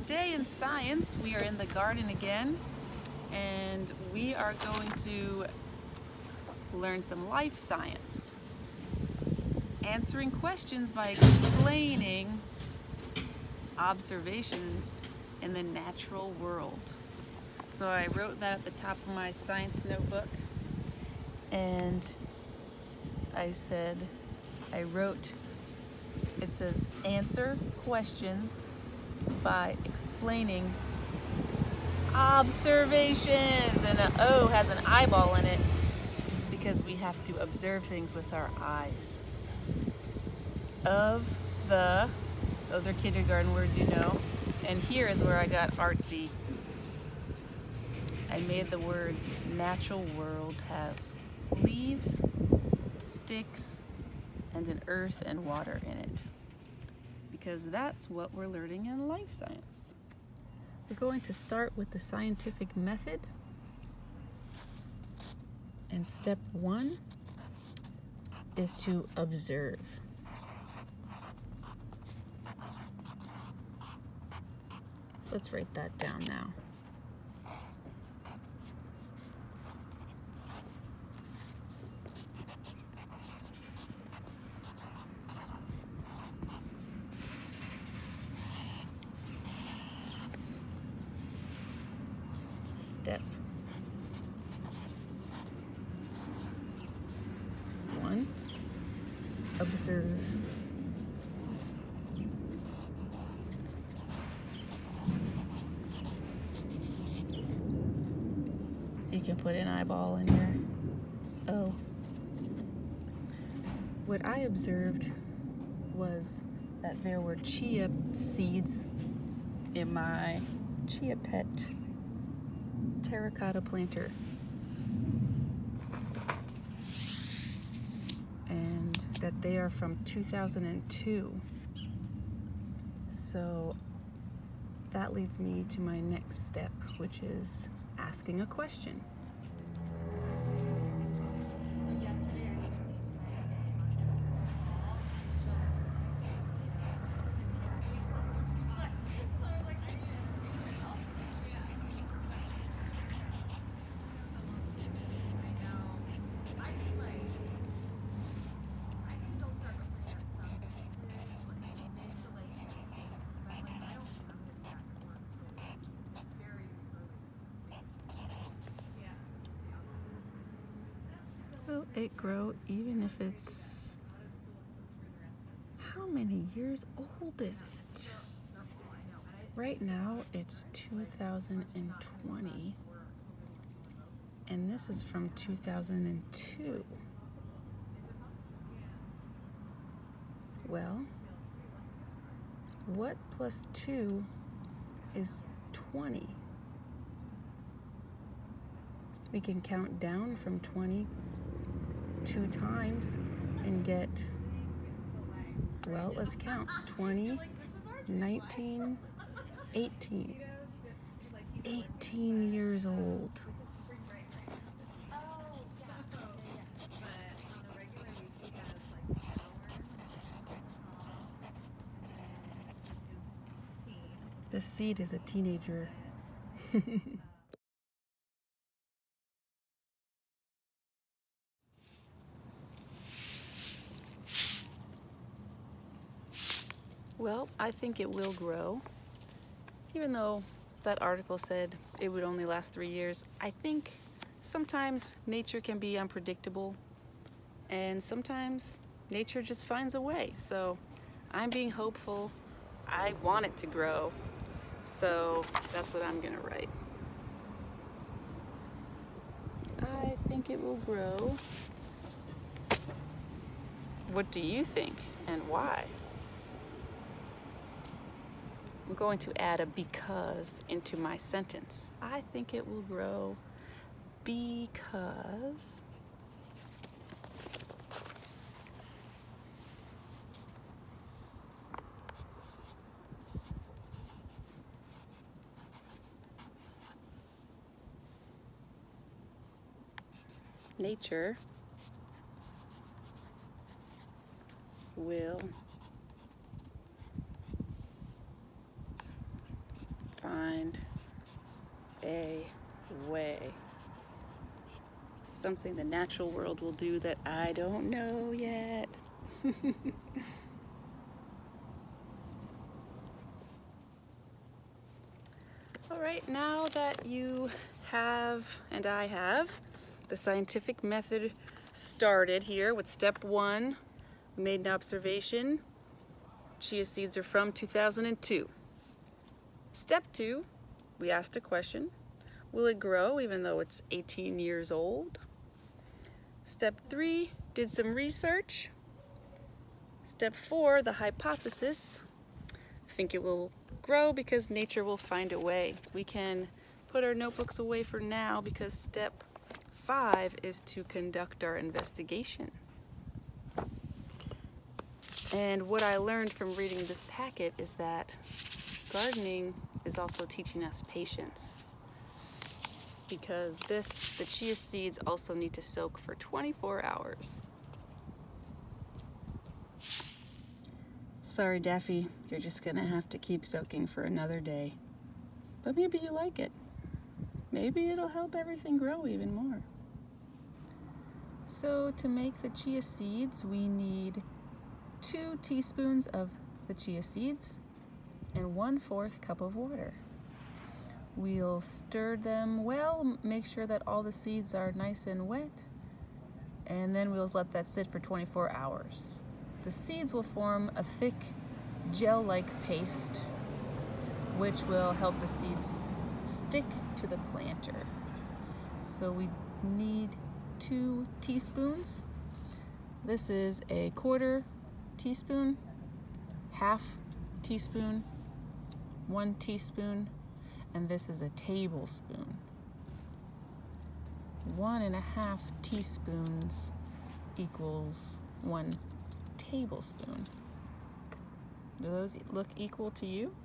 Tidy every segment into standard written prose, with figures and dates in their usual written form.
today in science, we are in the garden again, and we are going to learn some life science, answering questions by explaining observations in the natural world. So I wrote that at the top of my science notebook, and it says answer questions by explaining observations, and an O has an eyeball in it because we have to observe things with our eyes. Those are kindergarten words, you know, and here is where I got artsy. I made the words natural world have leaves, sticks, and an earth and water in it, because that's what we're learning in life science. We're going to start with the scientific method, and step 1 is to observe. Let's write that down now. Step 1, observe. You can put an eyeball in here. Oh. What I observed was that there were chia seeds in my Chia Pet terracotta planter, and that they are from 2002. So that leads me to my next step, which is asking a question. Will it grow even if it's... How many years old is it? Right now it's 2020, and this is from 2002. Well, what plus 2 is 20? We can count down from 20 2 times and get, well, let's count. 20, 19, 18. 18 years old. The seed is a teenager. Well, I think it will grow. Even though that article said it would only last 3 years, I think sometimes nature can be unpredictable, and sometimes nature just finds a way. So I'm being hopeful. I want it to grow, so that's what I'm gonna write. I think it will grow. What do you think, and why? I'm going to add a because into my sentence. I think it will grow because nature will find a way. Something the natural world will do that I don't know yet. All right, now that you have, and I have, the scientific method started here with step 1, we made an observation. Chia seeds are from 2002. Step 2, we asked a question. Will it grow even though it's 18 years old? Step 3, did some research. Step 4, the hypothesis. Think it will grow because nature will find a way. We can put our notebooks away for now because step 5 is to conduct our investigation. And what I learned from reading this packet is that gardening is also teaching us patience. Because the chia seeds also need to soak for 24 hours. Sorry, Daffy, you're just gonna have to keep soaking for another day. But maybe you like it. Maybe it'll help everything grow even more. So to make the chia seeds, we need 2 teaspoons of the chia seeds and 1/4 cup of water. We'll stir them well, make sure that all the seeds are nice and wet, and then we'll let that sit for 24 hours. The seeds will form a thick gel-like paste, which will help the seeds stick to the planter. So we need 2 teaspoons. This is a 1/4 teaspoon, 1/2 teaspoon, 1 teaspoon, and this is a tablespoon. 1.5 teaspoons equals 1 tablespoon. Do those look equal to you?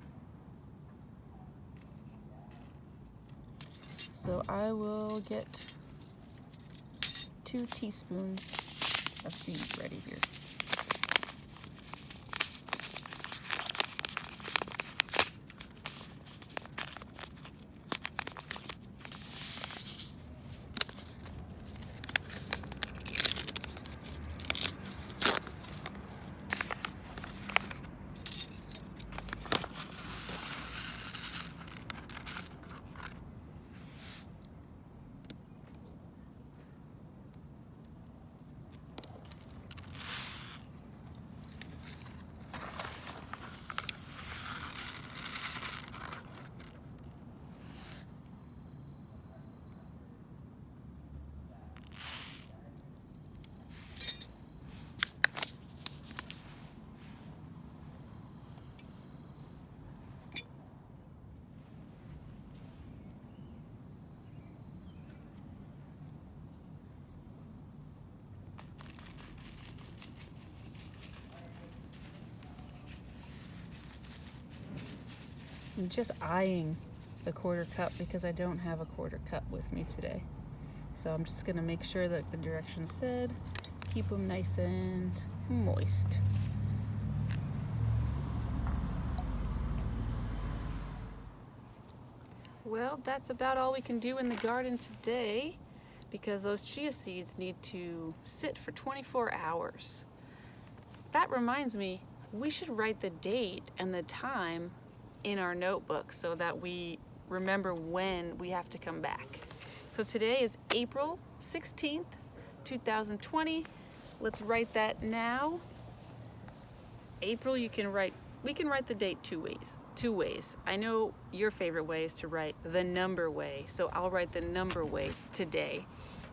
So I will get 2 teaspoons of seeds ready here. I'm just eyeing the 1/4 cup because I don't have a 1/4 cup with me today. So I'm just gonna make sure that the directions said, keep them nice and moist. Well, that's about all we can do in the garden today because those chia seeds need to sit for 24 hours. That reminds me, we should write the date and the time in our notebook so that we remember when we have to come back. So today is April 16th, 2020. Let's write that now. April, we can write the date 2 ways. I know your favorite way is to write the number way, so I'll write the number way today.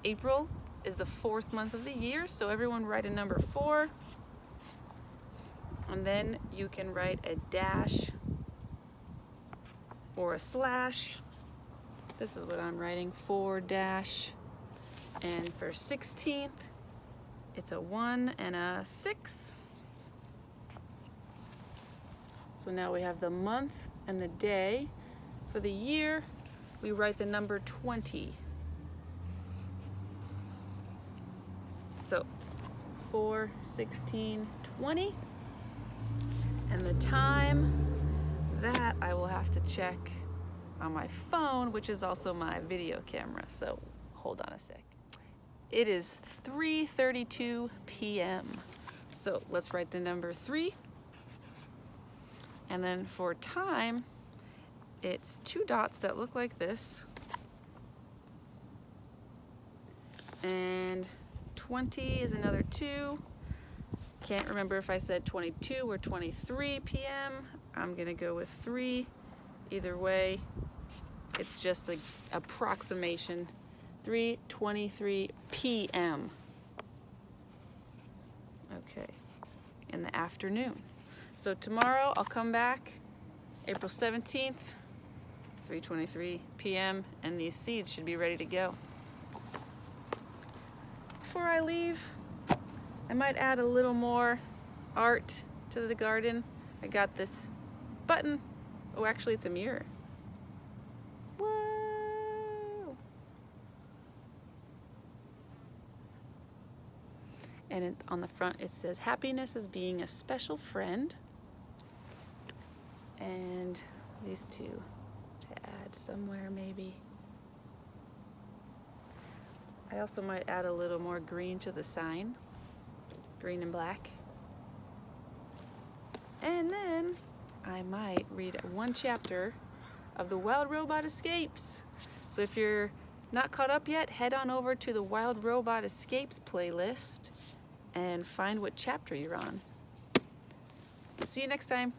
April is the 4th month of the year, so everyone write a number 4. And then you can write a dash or a slash. This is what I'm writing, 4-. And for 16th, it's a 1 and a 6. So now we have the month and the day. For the year, we write the number 20. So 4, 16, 20. And the time, that I will have to check on my phone, which is also my video camera. So hold on a sec. It is 3:32 p.m. So let's write the number 3. And then for time, it's 2 dots that look like this. And 20 is another 2. Can't remember if I said 22 or 23 p.m. I'm gonna go with 3. Either way, it's just an approximation. 3:23 p.m. Okay, in the afternoon. So tomorrow I'll come back, April 17th, 3:23 p.m., and these seeds should be ready to go. Before I leave, I might add a little more art to the garden. I got this button. Oh, actually it's a mirror. Whoa! And on the front it says, "Happiness is being a special friend." And these 2 to add somewhere maybe. I also might add a little more green to the sign. Green and black. And then I might read 1 chapter of the Wild Robot Escapes. So if you're not caught up yet, head on over to the Wild Robot Escapes playlist and find what chapter you're on. See you next time.